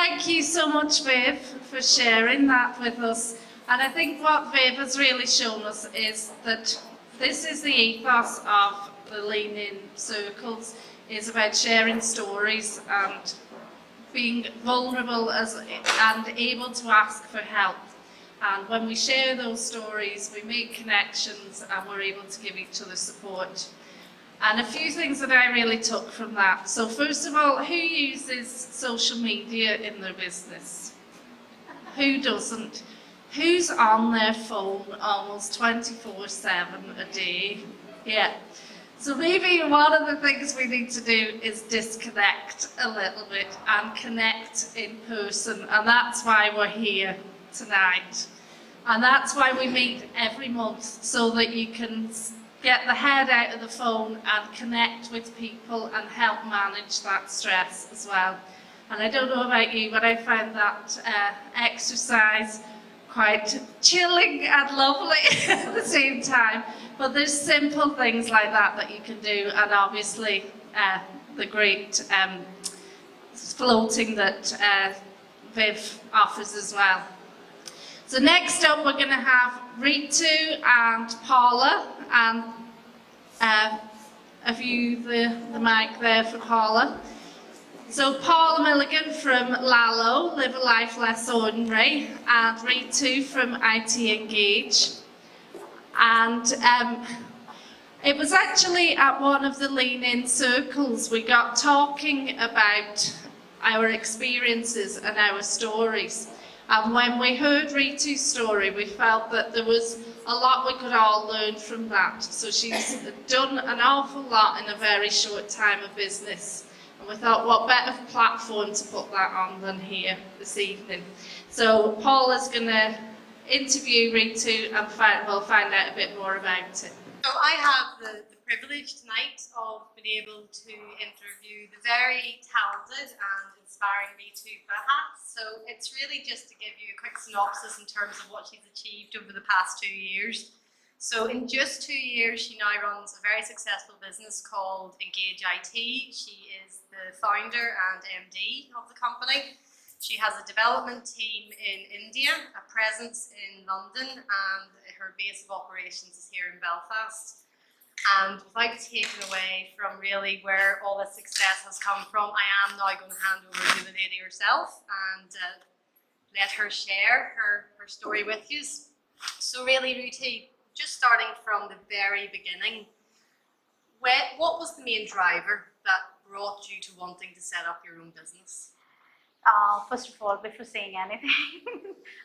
thank you so much, Viv, for sharing that with us. And I think what Viv has really shown us is that this is the ethos of the Lean In circles, is about sharing stories and being vulnerable and able to ask for help. And when we share those stories, we make connections and we're able to give each other support. And a few things that I really took from that. So first of all, who uses social media in their business? Who doesn't? Who's on their phone almost 24/7 a day? Yeah. So maybe one of the things we need to do is disconnect a little bit and connect in person. And that's why we're here tonight. And that's why we meet every month, so that you can get the head out of the phone and connect with people and help manage that stress as well. And I don't know about you, but I find that exercise quite chilling and lovely at the same time. But there's simple things like that you can do, and obviously the great floating that Viv offers as well. So next up, we're going to have Ritu and Paula, and have you the mic there for Paula? So Paula Milligan from Lalo, Live a Life Less Ordinary, and Ritu from IT Engage. And it was actually at one of the Lean In circles we got talking about our experiences and our stories. And when we heard Ritu's story, we felt that there was a lot we could all learn from that. So she's done an awful lot in a very short time of business. And we thought, what better platform to put that on than here this evening. So Paula's going to interview Ritu and we'll find out a bit more about it. So I have the privilege tonight of being able to interview the very talented and inspiring Ritu Bhatt. So it's really just to give you a quick synopsis in terms of what she's achieved over the past 2 years. So in just 2 years, she now runs a very successful business called Engage IT. She is the founder and MD of the company. She has a development team in India, a presence in London, and her base of operations is here in Belfast. And without taking away from really where all this success has come from, I am now going to hand over to the lady herself and let her share her story with you. So really, Ritu, just starting from the very beginning, what was the main driver that brought you to wanting to set up your own business? First of all, before saying anything,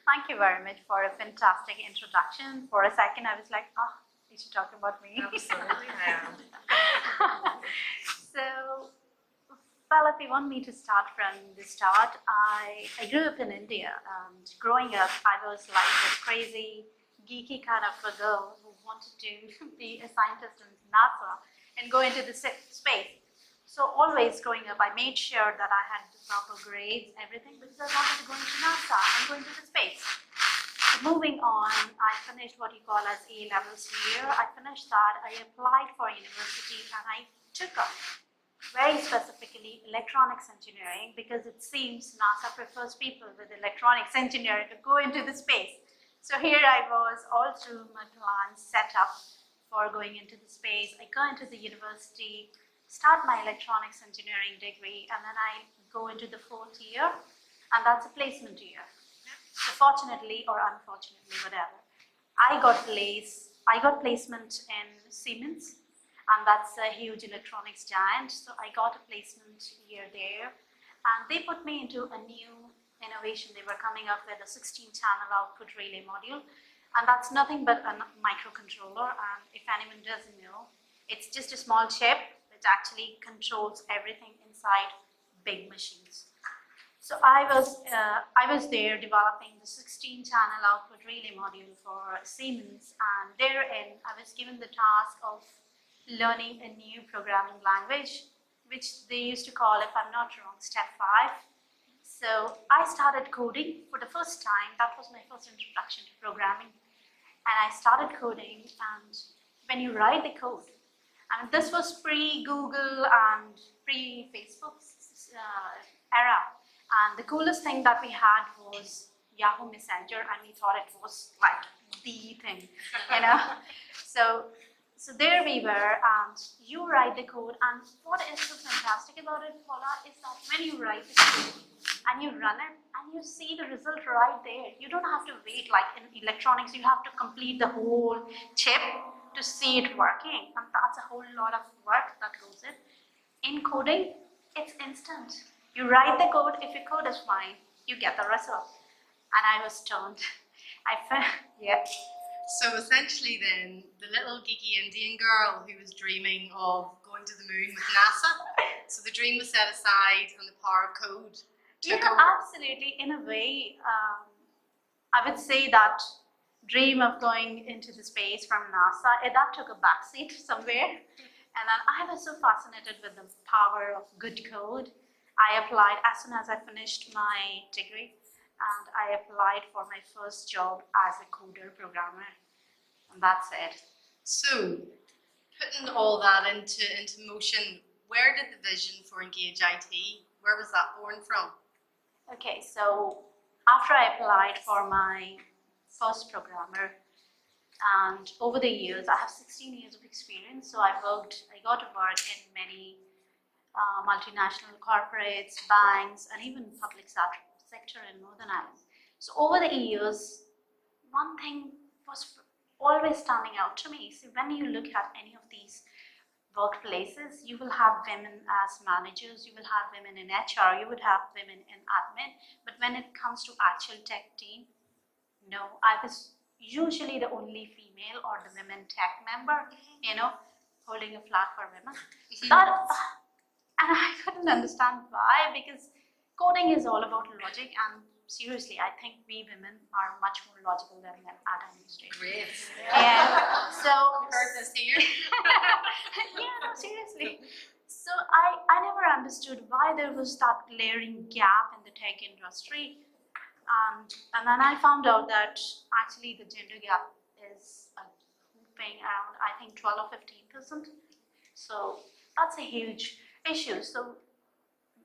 thank you very much for a fantastic introduction. For a second, I was like, is she talking about me? Absolutely, I am. So, well, if you want me to start from the start, I grew up in India, and growing up, I was like this crazy, geeky kind of a girl who wanted to be a scientist in NASA and go into the space. So always growing up, I made sure that I had the proper grades, everything, because I wanted to go into NASA and go into the space. Moving on, I finished what you call as A-levels here. I finished that, I applied for university, and I took up very specifically electronics engineering, because it seems NASA prefers people with electronics engineering to go into the space. So here I was, all through my plans set up for going into the space. I go into the university, start my electronics engineering degree, and then I go into the 4th year, and that's a placement year. So fortunately or unfortunately, whatever, I got placement in Siemens, and that's a huge electronics giant. So I got a placement year there, and they put me into a new innovation. They were coming up with a 16-channel output relay module, and that's nothing but a microcontroller. And if anyone doesn't know, it's just a small chip which actually controls everything inside big machines. So I was there developing the 16-channel output relay module for Siemens, and therein I was given the task of learning a new programming language, which they used to call, if I'm not wrong, Step 5. So I started coding for the first time. That was my first introduction to programming, and I started coding. And when you write the code, and this was pre-Google and pre-Facebook era. And the coolest thing that we had was Yahoo Messenger, and we thought it was like the thing, you know. So there we were, and you write the code, and what is so fantastic about it, Paula, is that when you write the code and you run it and you see the result right there, you don't have to wait like in electronics. You have to complete the whole chip to see it working, and that's a whole lot of work that goes in. In coding, it's instant. You write the code, if your code is fine, you get the result. And I was stunned. I felt, yeah. So essentially then, the little geeky Indian girl who was dreaming of going to the moon with NASA, so the dream was set aside and the power of code took over. Absolutely. In a way, I would say that dream of going into the space from NASA, that took a backseat somewhere. And then I was so fascinated with the power of good code. I applied as soon as I finished my degree, and I applied for my first job as a coder programmer. And that's it. So, putting all that into motion, where did the vision for Engage IT, where was that born from? Okay, so after I applied for my first programmer, and over the years, I have 16 years of experience, so I got to work in many multinational corporates, banks, and even public sector in Northern Ireland. So over the years, one thing was always standing out to me. So when you look at any of these workplaces, you will have women as managers, you will have women in HR, you would have women in admin, but when it comes to actual tech team, no, I was usually the only female or the women tech member, you know, holding a flag for women. And I couldn't understand why, because coding is all about logic, and seriously, I think we women are much more logical than men at administration. Great. Yeah. So Heard this here. yeah, no, seriously. So I never understood why there was that glaring gap in the tech industry. And then I found out that actually the gender gap is hooping around, I think, 12 or 15%. So that's a huge issue. So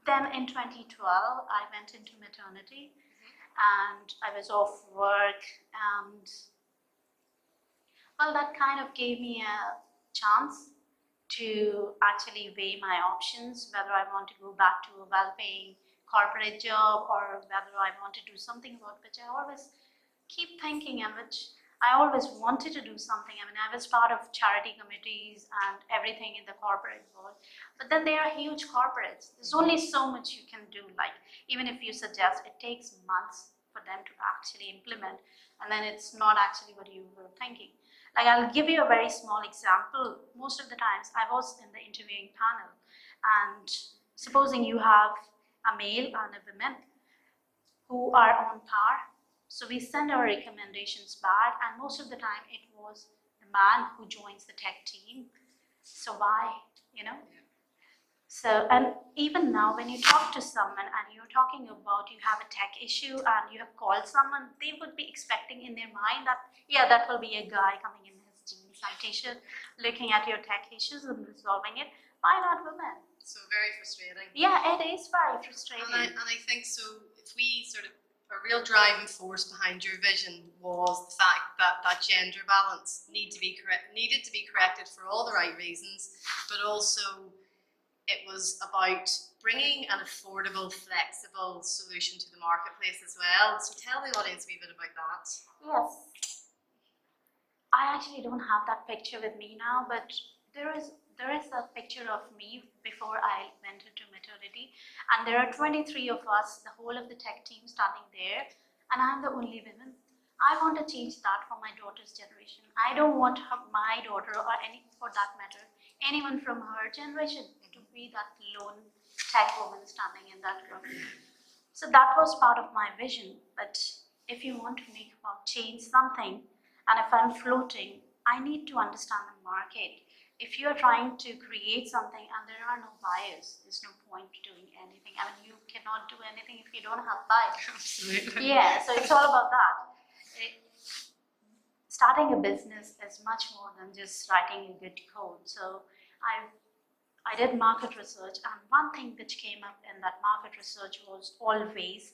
then in 2012, I went into maternity, and I was off work, and well, that kind of gave me a chance to actually weigh my options, whether I want to go back to a well-paying corporate job or whether I want to do something about which I always keep thinking and which I always wanted to do something. I mean, I was part of charity committees and everything in the corporate world, but then they are huge corporates. There's only so much you can do. Like, even if you suggest, it takes months for them to actually implement, and then it's not actually what you were thinking. Like, I'll give you a very small example. Most of the times I was in the interviewing panel, and supposing you have a male and a woman who are on par. So we send our recommendations back, and most of the time it was the man who joins the tech team. So why, you know? So, and even now when you talk to someone and you're talking about you have a tech issue and you have called someone, they would be expecting in their mind that, yeah, that will be a guy coming in his jeans and t-shirt, looking at your tech issues and resolving it. Why not women? So very frustrating. Yeah, it is very frustrating. And I think so, if we sort of, a real driving force behind your vision was the fact that that gender balance needed to be corrected for all the right reasons, but also it was about bringing an affordable, flexible solution to the marketplace as well. So tell the audience a wee bit about that. Yes. I actually don't have that picture with me now, but there is a picture of me before I went into maternity, and there are 23 of us, the whole of the tech team standing there, and I'm the only woman. I want to change that for my daughter's generation. I don't want my daughter, or any, for that matter, anyone from her generation to be that lone tech woman standing in that room. So that was part of my vision, that if you want to change something, and if I'm floating, I need to understand the market. If you're trying to create something and there are no buyers, there's no point doing anything. I mean, you cannot do anything if you don't have buyers. Absolutely. Yeah, so it's all about that. Starting a business is much more than just writing a good code. So I did market research, and one thing which came up in that market research was always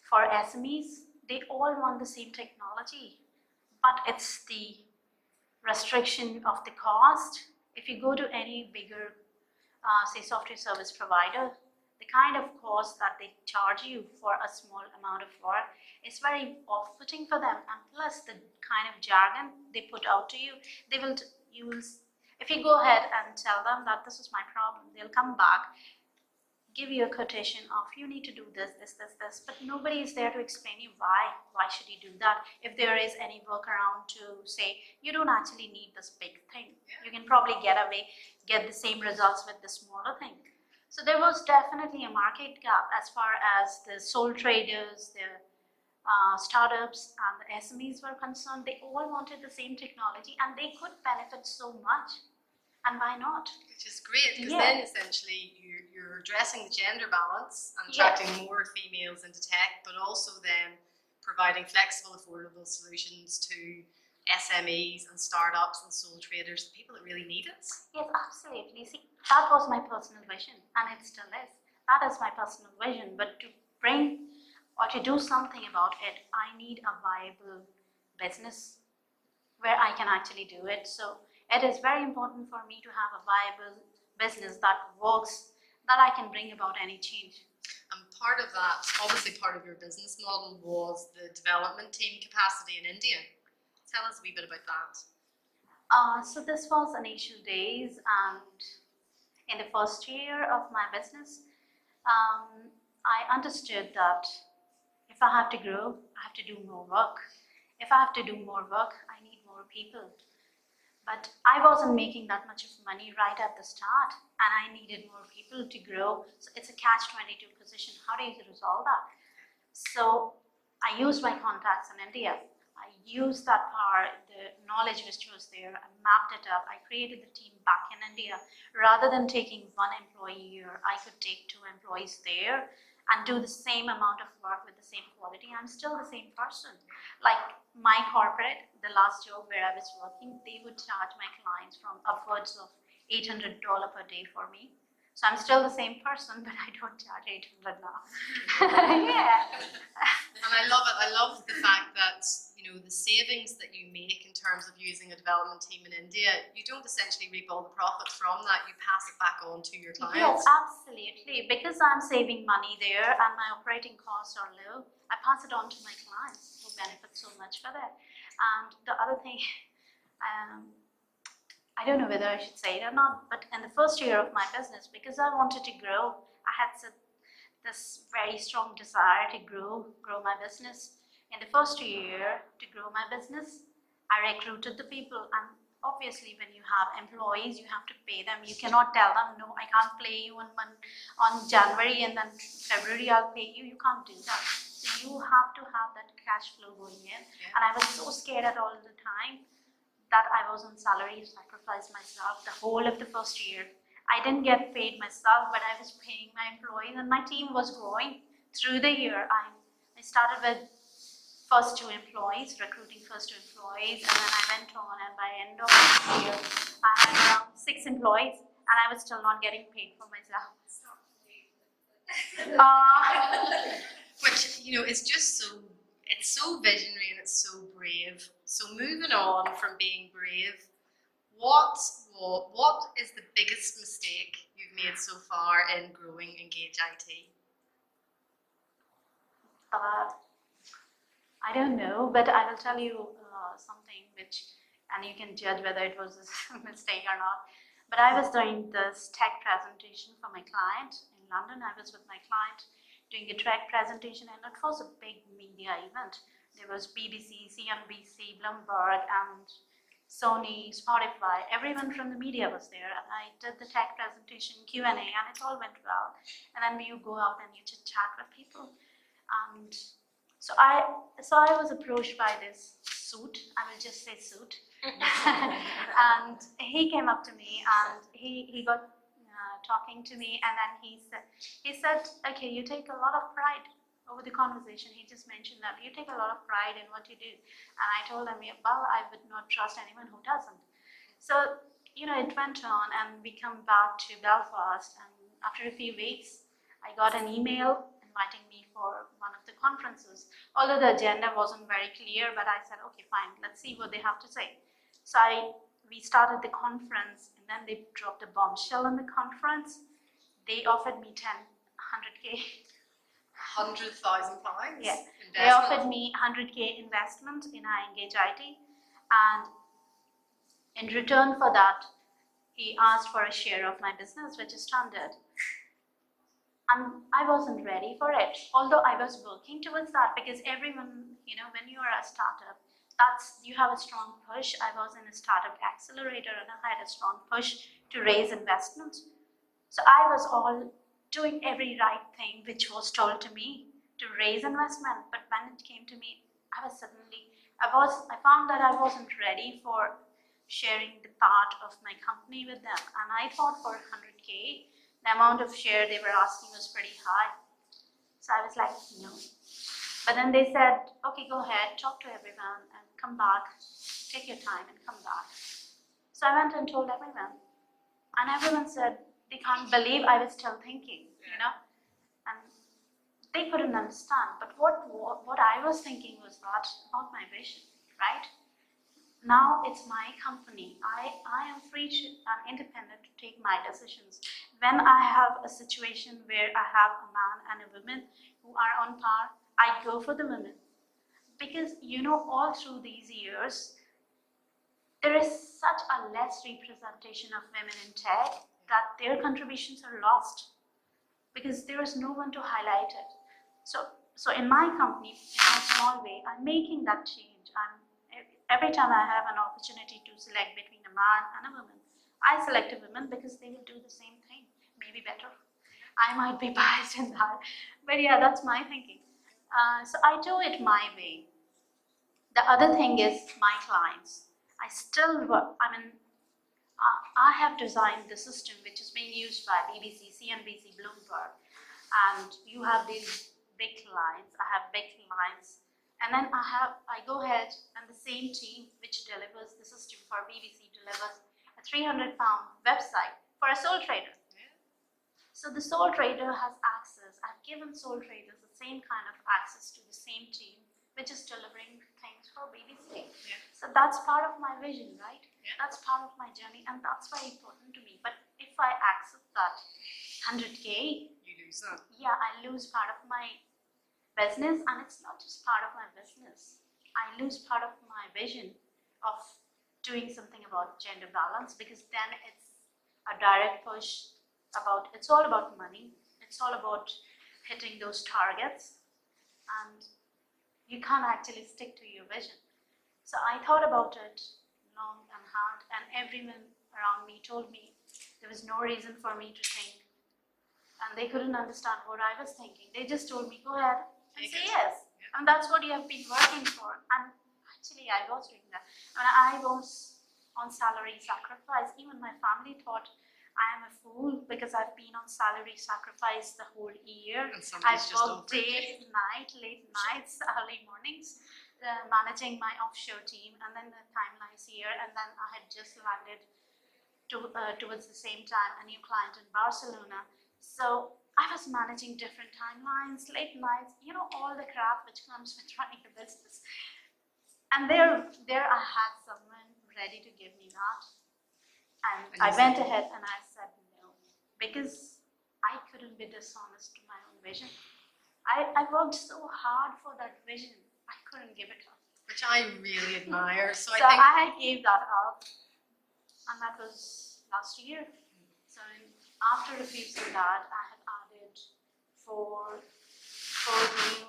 for SMEs, they all want the same technology, but it's the restriction of the cost. If you go to any bigger, say, software service provider, the kind of cost that they charge you for a small amount of work is very off-putting for them, and plus the kind of jargon they put out to you, you will, if you go ahead and tell them that this is my problem, they'll come back, give you a quotation of you need to do this, but nobody is there to explain you why should you do that. If there is any workaround to say you don't actually need this big thing, you can probably get the same results with the smaller thing. So there was definitely a market gap as far as the sole traders, the startups and the SMEs were concerned. They all wanted the same technology and they could benefit so much. And why not? Which is great, because Yeah. then essentially you're addressing the gender balance and Yeah. attracting more females into tech, but also then providing flexible, affordable solutions to SMEs and startups and sole traders, the people that really need it. Yes, absolutely. See, that was my personal vision, and it still is. That is my personal vision. But to bring or to do something about it, I need a viable business where I can actually do it. So it is very important for me to have a viable business that works, that I can bring about any change. And part of that, obviously part of your business model was the development team capacity in India. Tell us a wee bit about that. So this was initial days, and in the first year of my business, I understood that if I have to grow, I have to do more work. If I have to do more work, I need more people. But I wasn't making that much of money right at the start, and I needed more people to grow. So it's a catch-22 position. How do you resolve that? So I used my contacts in India. I used that power, the knowledge which was there. I mapped it up. I created the team back in India. Rather than taking one employee here, I could take 2 employees there and do the same amount of work with the same quality. I'm still the same person. Like my corporate, the last job where I was working, they would charge my clients from upwards of $800 per day for me. So I'm still the same person, but I don't charge $800 now. Yeah. And I love it. I love the fact that, you know, the savings that you make in terms of using a development team in India, you don't essentially reap all the profit from that. You pass it back on to your clients. Yes, absolutely. Because I'm saving money there and my operating costs are low, I pass it on to my clients who benefit so much for that. And the other thing, I don't know whether I should say it or not, but in the first year of my business, because I wanted to grow, I had this very strong desire to grow my business. In the first year, to grow my business, I recruited the people, and obviously when you have employees, you have to pay them. You cannot tell them, no, I can't pay you on January and then February I'll pay you. You can't do that. So you have to have that cash flow going in. Yeah. And I was so scared at all the time that I was on salary, sacrificed myself the whole of the first year. I didn't get paid myself, but I was paying my employees, and my team was growing through the year. I started with first 2 employees, recruiting first 2 employees, and then I went on, and by end of the year, I had around 6 employees, and I was still not getting paid for myself. Which, you know, it's just it's so visionary and it's so brave. So moving on from being brave, what is the biggest mistake you've made so far in growing Engage IT? I don't know, but I will tell you something which, and you can judge whether it was a mistake or not. But I was doing this tech presentation for my client in London. I was with my client doing a tech presentation, and it was a big media event. There was BBC, CNBC, Bloomberg, and Sony, Spotify. Everyone from the media was there, and I did the tech presentation, Q&A, and it all went well. And then you go out and you chit chat with people. And so I was approached by this suit, I will just say suit, and he came up to me and he got talking to me, and then he said, okay, you take a lot of pride over the conversation. He just mentioned that you take a lot of pride in what you do, and I told him, well, I would not trust anyone who doesn't. So it went on, and we come back to Belfast, and after a few weeks, I got an email inviting me for one of the conferences. Although the agenda wasn't very clear, but I said, okay, fine, let's see what they have to say. So we started the conference, and then they dropped a bombshell in the conference. They offered me 100K. £100,000. Yeah, they offered me 100K investment in iEngage IT, and in return for that, he asked for a share of my business, which is standard. And I wasn't ready for it, although I was working towards that, because everyone, when you are a startup, you have a strong push. I was in a startup accelerator, and I had a strong push to raise investment. So I was all doing every right thing which was told to me to raise investment. But when it came to me, I found that I wasn't ready for sharing the part of my company with them. And I thought for 100K, the amount of share they were asking was pretty high. So I was like, no. But then they said, okay, go ahead, talk to everyone and come back, take your time and come back. So I went and told everyone. And everyone said they can't believe I was still thinking, and they couldn't understand. But what I was thinking was that about my vision, right? Now it's my company. I am free and independent to take my decisions. When I have a situation where I have a man and a woman who are on par, I go for the women. Because, all through these years, there is such a less representation of women in tech that their contributions are lost because there is no one to highlight it. So in my company, in a small way, I'm making that change. Every time I have an opportunity to select between a man and a woman, I select a woman because they will do the same thing, maybe better. I might be biased in that, but yeah, that's my thinking. So I do it my way. The other thing is my clients. I have designed the system which is being used by BBC, CNBC, Bloomberg, and you have these big clients. I have big clients. And then I go ahead, and the same team which delivers the system for BBC delivers a £300 website for a sole trader. Yeah. So the sole trader has access. I've given sole traders the same kind of access to the same team which is delivering things for BBC. Yeah. So that's part of my vision, right? Yeah. That's part of my journey, and that's very important to me. But if I accept that 100K, you lose that. Yeah, I lose part of my business, and it's not just part of my business. I lose part of my vision of doing something about gender balance, because then it's a direct push it's all about money. It's all about hitting those targets, and you can't actually stick to your vision. So I thought about it long and hard, and everyone around me told me there was no reason for me to think, and they couldn't understand what I was thinking. They just told me, go ahead and say yes. Yeah. And that's what you have been working for. And actually, I was doing that. And I was on salary sacrifice. Even my family thought I am a fool because I've been on salary sacrifice the whole year. I've worked day, night, late nights, early mornings, managing my offshore team, and then the timelines here. And then I had just landed towards the same time a new client in Barcelona. So I was managing different timelines, late nights, all the crap which comes with running a business. And there I had someone ready to give me that. And I went ahead and I said no, because I couldn't be dishonest to my own vision. I worked so hard for that vision, I couldn't give it up. Which I really admire. So I gave that up, and that was last year. So after refusing that, I had added four new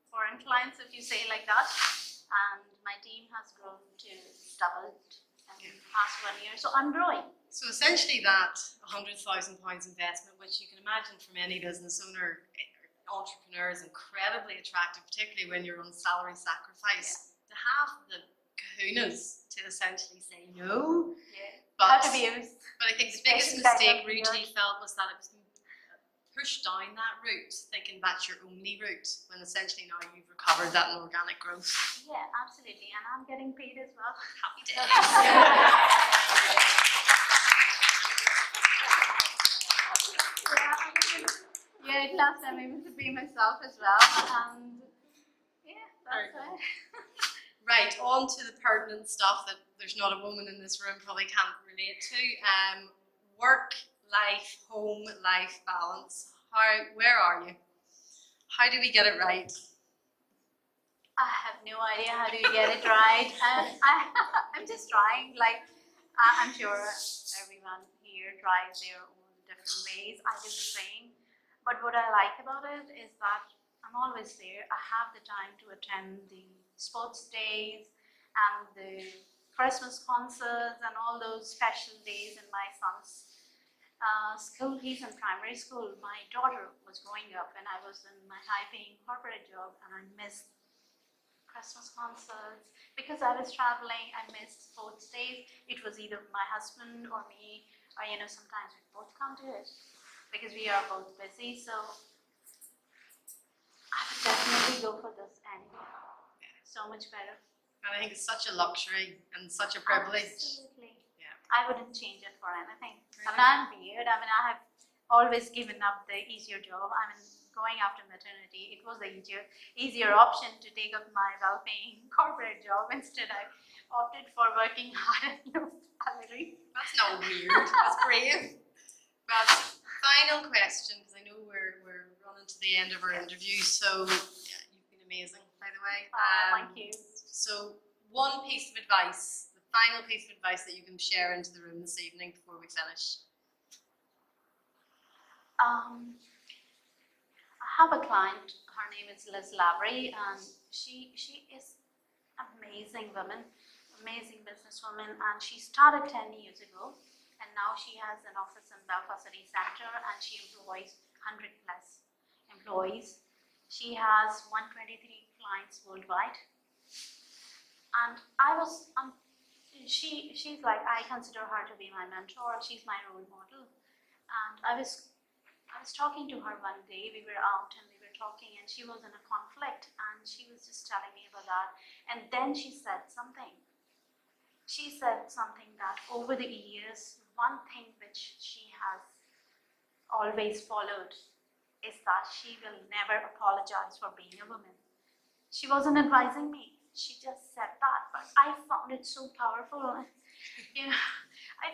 foreign clients, if you say like that. And my team has grown to doubled in the past 1 year. So I'm growing. So essentially that £100,000 investment, which you can imagine from any business owner, entrepreneur, is incredibly attractive, particularly when you're on salary sacrifice. Yeah. To have the kahunas to essentially say no. Yeah. But I think the biggest mistake Ritu felt was that it was push down that route, thinking that's your only route, when essentially now you've recovered that in organic growth? Yeah, absolutely. And I'm getting paid as well. Happy days. Yeah, at last I'm able to pay myself as well. And yeah, that's it. Right, on to the pertinent stuff that there's not a woman in this room probably can't relate to. Work, life, home, life balance. Where are you? How do we get it right? I have no idea how do you get it right. I'm just trying. Like, I'm sure everyone here tries their own different ways. I do the same. But what I like about it is that I'm always there. I have the time to attend the sports days and the Christmas concerts and all those special days in my son's school. He's in primary school. My daughter was growing up and I was in my high-paying corporate job, and I missed Christmas concerts because I was traveling. I missed sports days. It was either my husband or me, or sometimes we both can't do it because we are both busy. So I would definitely go for this anyway. So much better. And I think it's such a luxury and such a privilege. Absolutely. Yeah. I wouldn't change it for anything. Really? I'm weird. I mean, I have always given up the easier job. I mean, going after maternity, it was the easier option to take up my well-paying corporate job. Instead, I opted for working hard at low salary. That's not weird. That's brave. But final question, because I know we're running to the end of our interview. So yeah, you've been amazing, by the way. Thank you. So one piece of advice, the final piece of advice that you can share into the room this evening before we finish. I have a client. Her name is Liz Lavery, and she is amazing woman, amazing businesswoman, and she started 10 years ago, and now she has an office in Belfast City Centre, and she employs 100 plus employees. She has 123 clients worldwide, and she's like, I consider her to be my mentor. She's my role model, and I was talking to her one day. We were out and we were talking, and she was in a conflict, and she was just telling me about that. And then she said something. She said something that over the years, one thing which she has always followed is that she will never apologize for being a woman. She wasn't advising me. She just said that, but I found it so powerful. I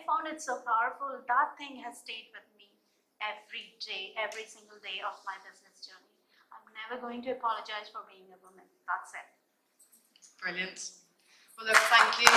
found it so powerful. That thing has stayed with me every day, every single day of my business journey. I'm never going to apologize for being a woman. That's it. Brilliant. Well, look, thank you.